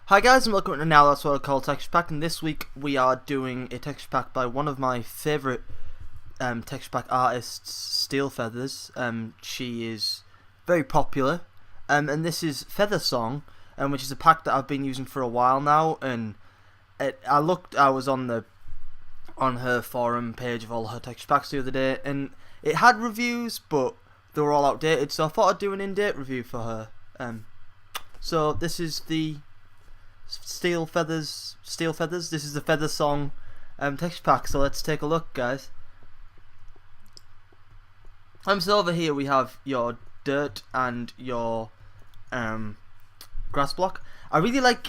Hi guys and welcome to Now That's What I Call Texture Pack, and this week we are doing a texture pack by one of my favourite texture pack artists, Steelfeathers. She is very popular, and this is Feathersong, which is a pack that I've been using for a while now, and I was on her forum page of all her texture packs the other day, and it had reviews, but they were all outdated, so I thought I'd do an in-date review for her. So this is the Steelfeathers. This is the Feathersong texture pack. So let's take a look, guys. So over here we have your dirt and your grass block. I really like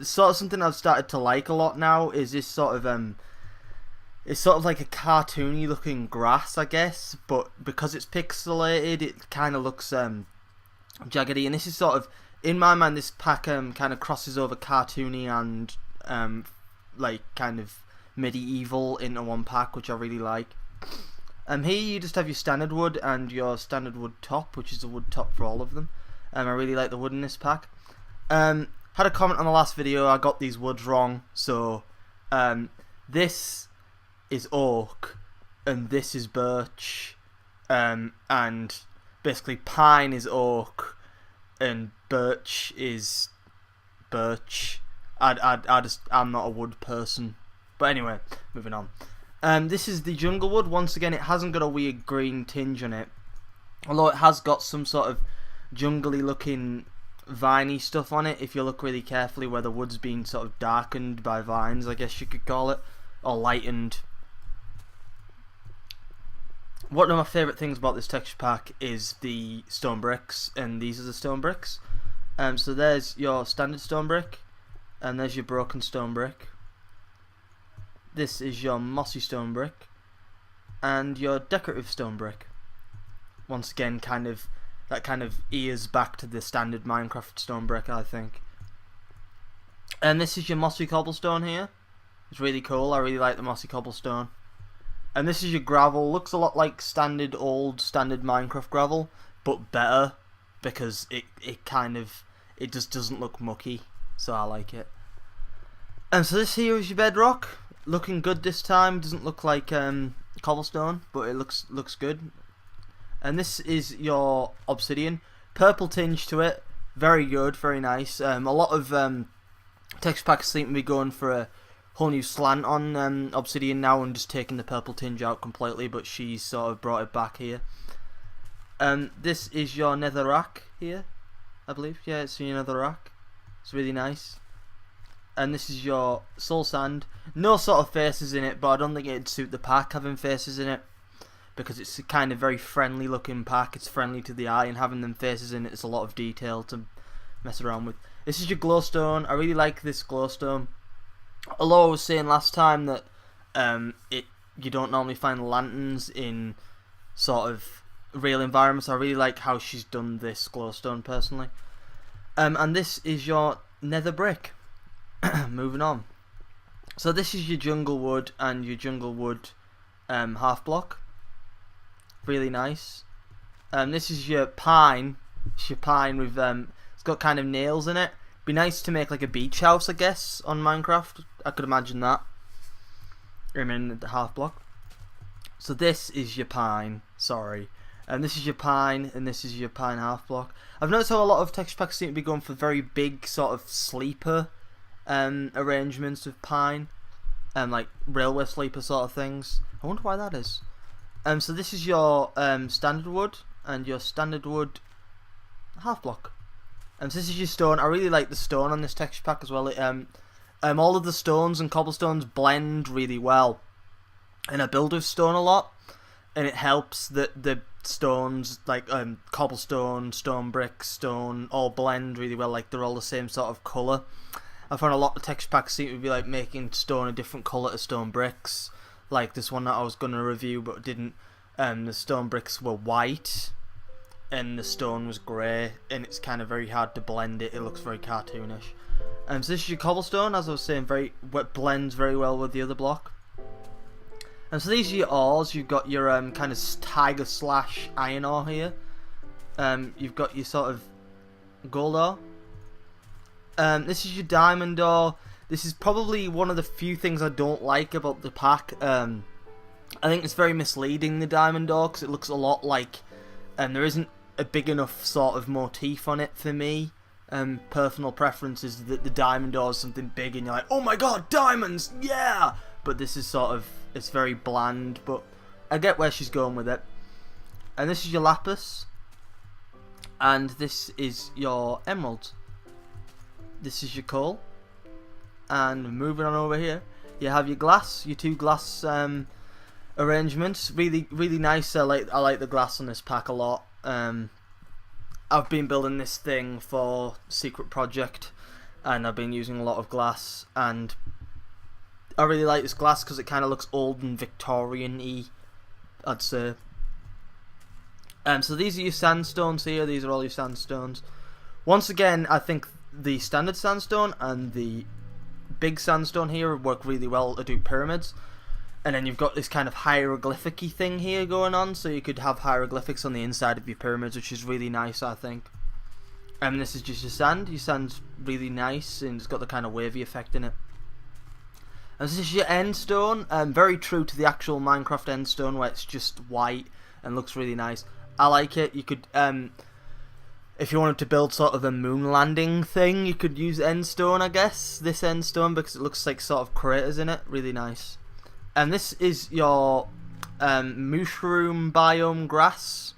sort of something I've started to like a lot now is this sort of it's sort of like a cartoony looking grass, I guess, but because it's pixelated, it kind of looks jaggedy, and this is sort of, in my mind, this pack kind of crosses over cartoony and like kind of medieval into one pack, which I really like. Here you just have your standard wood and your standard wood top, which is the wood top for all of them. I really like the wood in this pack. Had a comment on the last video, I got these woods wrong, so this is oak and this is birch, and basically pine is oak and birch is birch. I'm not a wood person. But anyway, moving on. This is the jungle wood. Once again, it hasn't got a weird green tinge on it, although it has got some sort of jungly looking viney stuff on it if you look really carefully, where the wood's been sort of darkened by vines, I guess you could call it, or lightened. One of my favourite things about this texture pack is the stone bricks, and these are the stone bricks. So there's your standard stone brick, and there's your broken stone brick. This is your mossy stone brick, and your decorative stone brick. Once again, that kind of ears back to the standard Minecraft stone brick, I think. And this is your mossy cobblestone here. It's really cool. I really like the mossy cobblestone. And this is your gravel. Looks a lot like standard Minecraft gravel, but better, because it just doesn't look mucky, so I like it. And so this here is your bedrock. Looking good this time. Doesn't look like cobblestone, but it looks good. And this is your obsidian. Purple tinge to it. Very good, very nice. A lot of texture packs seem to be going for a whole new slant on obsidian now and just taking the purple tinge out completely, but she's sort of brought it back here. This is your netherrack here, I believe. Yeah, it's your netherrack. It's really nice. And this is your soul sand. No sort of faces in it, but I don't think it'd suit the pack having faces in it, because it's a kind of very friendly looking pack. It's friendly to the eye, and having them faces in it is a lot of detail to mess around with. This is your glowstone. I really like this glowstone. Although I was saying last time that you don't normally find lanterns in sort of real environments, I really like how she's done this glowstone personally. And this is your nether brick. Moving on. So this is your jungle wood and your jungle wood half block. Really nice. This is your pine. It's your pine with it's got kind of nails in it. Be nice to make like a beach house, I guess, on Minecraft. I could imagine that. I mean, the half block. So this is your pine. Sorry. And this is your pine, and this is your pine half block. I've noticed how a lot of texture packs seem to be going for very big sort of sleeper arrangements with pine, like railway sleeper sort of things. I wonder why that is. So this is your standard wood and your standard wood half block. So this is your stone. I really like the stone on this texture pack as well. All of the stones and cobblestones blend really well, and I build with stone a lot, and it helps that the stones like cobblestone, stone brick, stone all blend really well. Like they're all the same sort of colour. I found a lot of texture packs seem to be like making stone a different colour to stone bricks. Like this one that I was going to review but didn't. The stone bricks were white and the stone was grey, and it's kind of very hard to blend it. It looks very cartoonish. So this is your cobblestone, as I was saying, blends very well with the other block. And so these are your ores. You've got your kind of tiger slash iron ore here. You've got your sort of gold ore. This is your diamond door. This is probably one of the few things I don't like about the pack. I think it's very misleading, the diamond door, because it looks a lot like, there isn't a big enough sort of motif on it for me. Personal preference is that the diamond door is something big and you're like, oh my god, diamonds, yeah! But this is sort of, it's very bland, but I get where she's going with it. And this is your lapis. And this is your emerald. This is your coal. And moving on over here, you have your glass, your 2 glass arrangements. Really, really nice. I like the glass on this pack a lot. I've been building this thing for Secret Project, and I've been using a lot of glass, and I really like this glass because it kind of looks old and Victorian-y, I'd say. So these are your sandstones here. These are all your sandstones. Once again, I think the standard sandstone and the big sandstone here work really well to do pyramids. And then you've got this kind of hieroglyphic-y thing here going on, so you could have hieroglyphics on the inside of your pyramids, which is really nice, I think. And this is just your sand. Your sand's really nice, and it's got the kind of wavy effect in it. And this is your end stone, very true to the actual Minecraft end stone, where it's just white and looks really nice. I like it. You could, if you wanted to build sort of a moon landing thing, you could use end stone, I guess. This end stone, because it looks like sort of craters in it. Really nice. And this is your mushroom biome grass,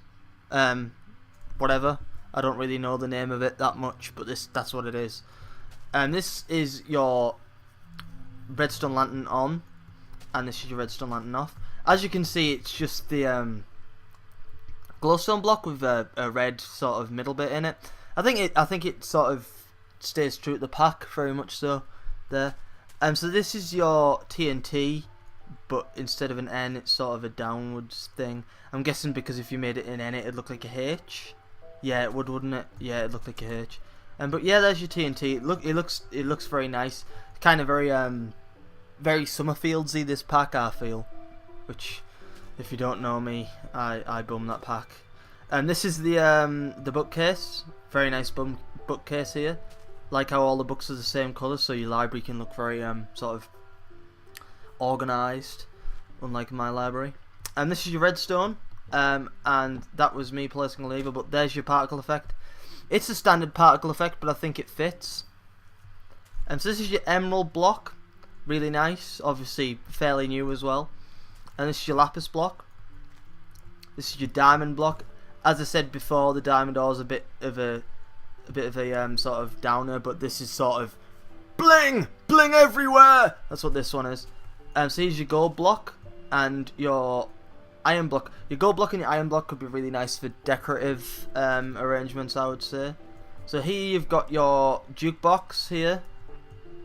whatever. I don't really know the name of it that much, but that's what it is. And this is your redstone lantern on, and this is your redstone lantern off. As you can see, it's just the glowstone block with a red sort of middle bit in it. I think it sort of stays true to the pack, very much so. There. So this is your TNT. But instead of an N, it's sort of a downwards thing. I'm guessing because if you made it an N, it'd look like a H. Yeah, it would, wouldn't it? Yeah, it'd look like a H. But yeah, there's your TNT. It looks very nice. Kind of very Summerfieldsy, this pack, I feel. Which, if you don't know me, I bum that pack. And this is the bookcase. Very nice bookcase here. Like how all the books are the same colour, so your library can look very sort of organised, unlike my library. And this is your redstone, and that was me placing a lever, but there's your particle effect. It's a standard particle effect, but I think it fits. And so this is your emerald block, really nice, obviously fairly new as well. And this is your lapis block. This is your diamond block. As I said before, the diamond ore is a bit of a sort of downer, but this is sort of bling, bling everywhere. That's what this one is. So here's your gold block and your iron block. Your gold block and your iron block could be really nice for decorative arrangements, I would say. So here you've got your jukebox here,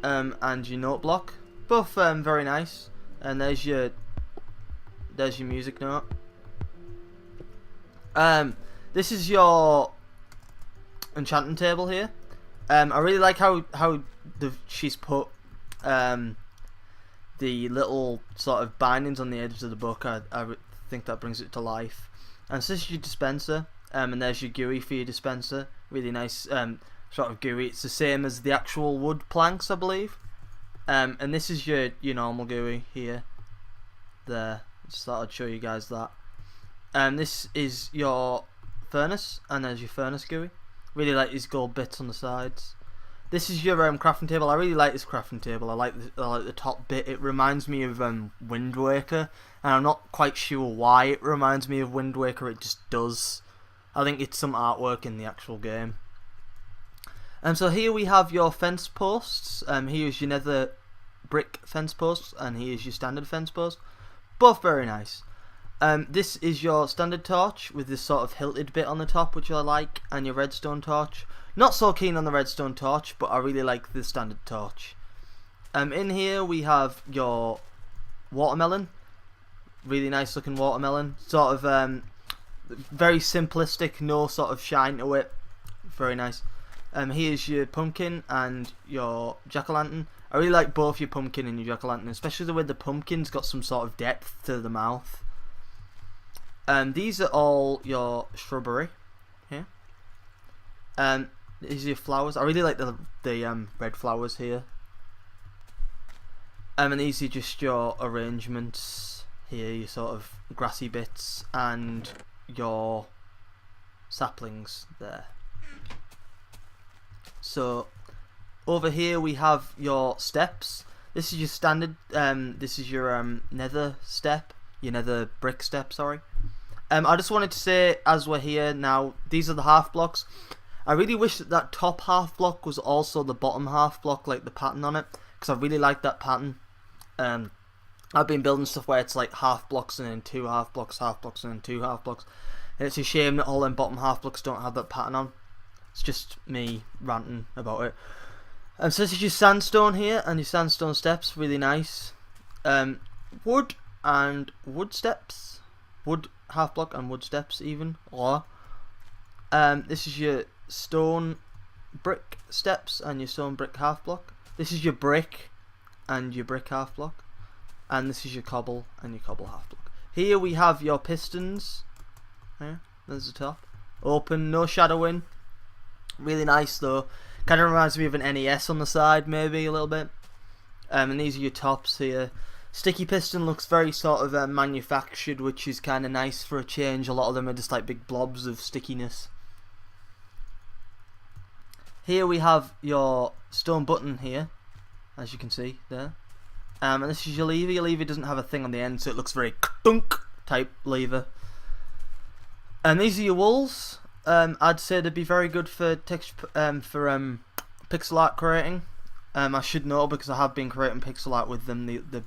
and your note block. Both very nice. And there's your music note. This is your enchanting table here. I really like how she's put the little sort of bindings on the edges of the book. I think that brings it to life. And so this is your dispenser, and there's your GUI for your dispenser. Really nice sort of GUI. It's the same as the actual wood planks, I believe. And this is your normal GUI here. There, just thought I'd show you guys that. This is your furnace, and there's your furnace GUI. Really like these gold bits on the sides. This is your crafting table. I really like this crafting table. I like the top bit. It reminds me of Wind Waker, and I'm not quite sure why it reminds me of Wind Waker. It just does. I think it's some artwork in the actual game. So here we have your fence posts. Here's your nether brick fence posts, and here's your standard fence post. Both very nice. This is your standard torch with this sort of hilted bit on the top, which I like, and your redstone torch. Not so keen on the redstone torch, but I really like the standard torch. In here we have your watermelon. Really nice looking watermelon. Sort of very simplistic, no sort of shine to it. Very nice. Here's your pumpkin and your jack-o'-lantern. I really like both your pumpkin and your jack-o'-lantern, especially the way the pumpkin's got some sort of depth to the mouth. These are all your shrubbery here. These are your flowers. I really like the red flowers here. And these are just your arrangements here, your sort of grassy bits and your saplings there. So over here we have your steps. This is your standard. This is your nether step, your nether brick step. Sorry. I just wanted to say, as we're here now, these are the half blocks. I really wish that that top half block was also the bottom half block, like the pattern on it, because I really like that pattern. I've been building stuff where it's like half blocks and then 2 half blocks, half blocks and then 2 half blocks, and it's a shame that all them bottom half blocks don't have that pattern on. It's just me ranting about it. So this is your sandstone here, and your sandstone steps, really nice. Wood and wood steps, wood half block and wood steps even. Or this is your stone brick steps and your stone brick half block. This is your brick and your brick half block, and this is your cobble and your cobble half block. Here we have your pistons. There, there's the top. Open, no shadowing. Really nice though. Kind of reminds me of an NES on the side, maybe a little bit. And these are your tops here. Sticky piston looks very sort of manufactured, which is kind of nice for a change. A lot of them are just like big blobs of stickiness. Here we have your stone button here, as you can see there. And this is your lever. Your lever doesn't have a thing on the end, so it looks very dunk type lever. And these are your walls. I'd say they'd be very good for pixel art creating. I should know because I have been creating pixel art with them the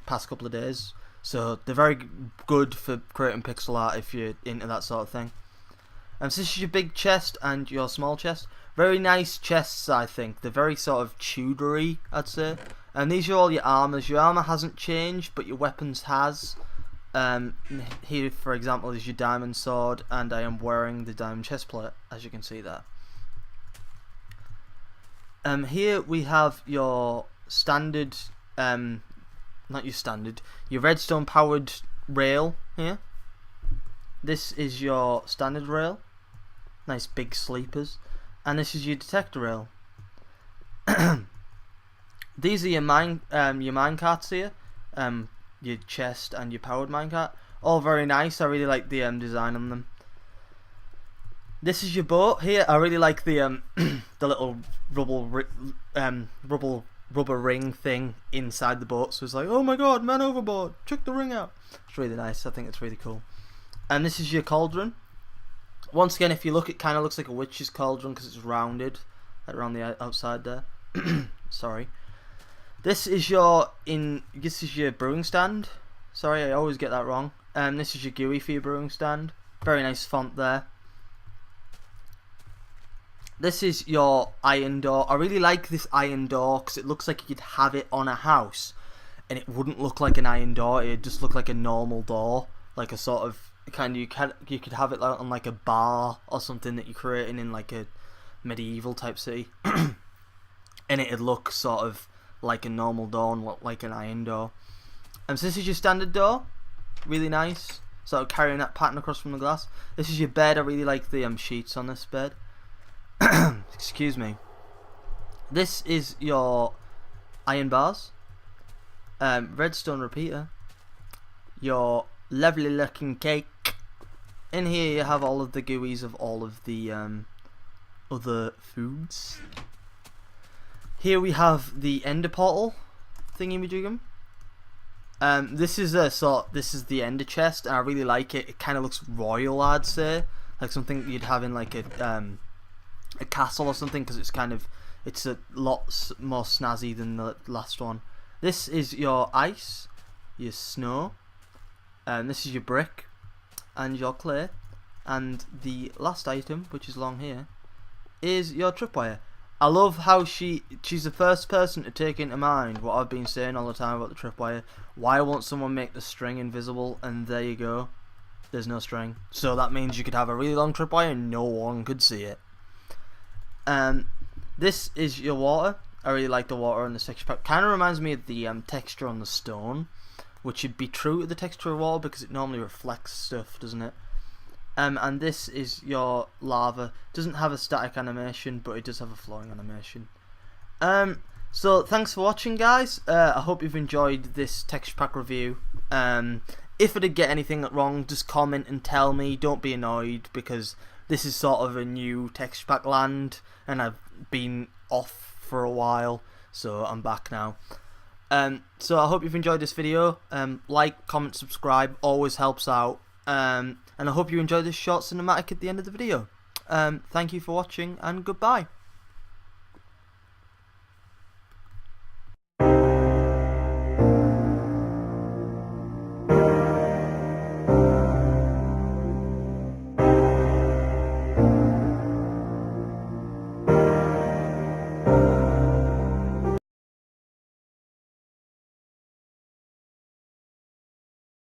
past couple of days. So they're very good for creating pixel art if you're into that sort of thing. So this is your big chest and your small chest. Very nice chests, I think. They're very sort of Tudory, I'd say. And these are all your armors. Your armor hasn't changed, but your weapons has. Here, for example, is your diamond sword, and I am wearing the diamond chestplate, as you can see there. Here we have your standard, not your standard, your redstone powered rail here. This is your standard rail, nice big sleepers, and this is your detector rail. These are your mine carts here, your chest and your powered minecart. All very nice. I really like the design on them. This is your boat here. I really like the the little rubber ring thing inside the boat. So it's like, oh my god, man overboard! Check the ring out. It's really nice. I think it's really cool. And this is your cauldron. Once again, if you look, it kind of looks like a witch's cauldron because it's rounded around the outside there. Sorry. This is your brewing stand. Sorry, I always get that wrong. This is your GUI for your brewing stand. Very nice font there. This is your iron door. I really like this iron door because it looks like you could have it on a house, and it wouldn't look like an iron door. It'd just look like a normal door, like a sort of you could have it on like a bar or something that you're creating in like a medieval type city, and it'd look sort of like a normal door and look like an iron door. So this is your standard door, really nice, sort of carrying that pattern across from the glass. This is your bed. I really like the sheets on this bed. Excuse me. This is your iron bars, redstone repeater, your lovely looking cake. In here you have all of the GUIs of all of the other foods. Here we have the ender portal thingy-majigum. This is the ender chest, and I really like it. It kind of looks royal, I'd say, like something you'd have in like a castle or something, because it's a lot more snazzy than the last one. This is your ice, your snow, and this is your brick and your clay, and the last item, which is along here, is your tripwire. I love how she's the first person to take into mind what I've been saying all the time about the tripwire. Why won't someone make the string invisible? And there you go, there's no string, so that means you could have a really long tripwire and no one could see it. This is your water. I really like the water on this texture pack. Kind of reminds me of the texture on the stone, which would be true to the texture of water because it normally reflects stuff, doesn't it? And this is your lava. Doesn't have a static animation, but it does have a flowing animation. So thanks for watching, guys. I hope you've enjoyed this texture pack review. If I did get anything wrong, just comment and tell me. Don't be annoyed, because this is sort of a new texture pack land, and I've been off for a while, so I'm back now. So I hope you've enjoyed this video. Like, comment, subscribe, always helps out. And I hope you enjoyed this short cinematic at the end of the video. Thank you for watching, and goodbye.